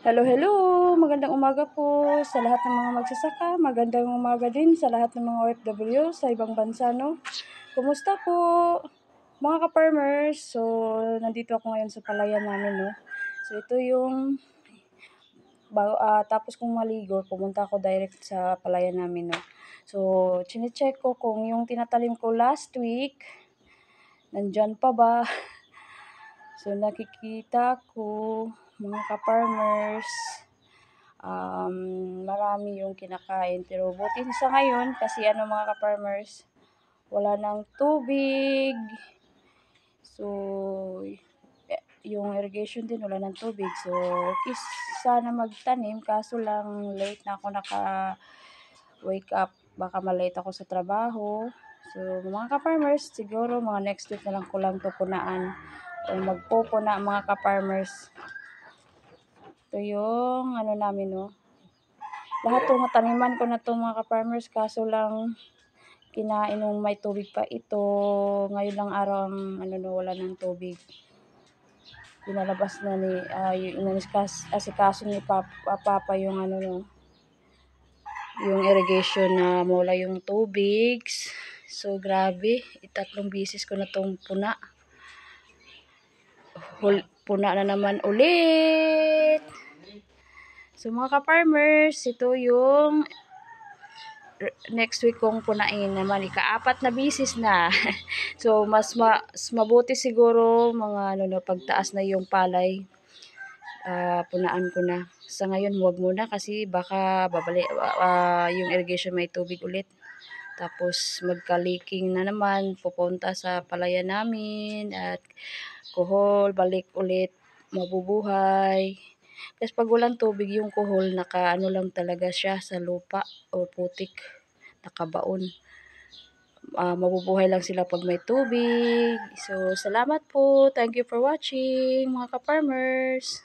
Hello, hello! Magandang umaga po sa lahat ng mga magsasaka. Magandang umaga din sa lahat ng mga OFW sa ibang bansa, no? Kumusta po, mga ka-farmers? So, nandito ako ngayon sa palayan namin, no? So, ito yung tapos kong maligo, pumunta ako direct sa palayan namin, no? So, chine-check ko kung yung tinatalim ko last week, nandyan pa ba? So, nakikita ko, mga ka-farmers, marami yung kinakain. Pero buti sa ngayon, kasi mga ka-farmers, wala ng tubig. So, yung irrigation din, wala ng tubig. So, sana magtanim, kaso lang late na ako naka-wake up. Baka malate ako sa trabaho. So, mga ka-farmers, siguro mga next week na lang ko lang to punaan. O magpupuna mga ka-farmers. Ito yung namin, no. Lahat ng taniman ko na to mga ka-farmers, kaso lang kinain nung may tubig pa ito. Ngayon lang araw ang wala ng tubig. Pinalabas na ni asikaso ni Papa yung yung irrigation na mula yung tubig. So grabe, 3 bisis ko na tong puna. Puna na naman ulit. So mga ka-farmers, ito yung next week kong punain naman, ika-4 na bisis na. So mas mabuti siguro mga pagtaas na yung palay, punaan ko na. Sa ngayon huwag muna kasi baka babalik yung irrigation may tubig ulit. Tapos magka-leaking na naman, pupunta sa palayan namin at kuhol, balik ulit, mabubuhay. Kasi pag walang tubig yung kuhol, lang talaga siya sa lupa o putik, nakabaon. Mabubuhay lang sila pag may tubig. So, salamat po. Thank you for watching, mga ka-farmers.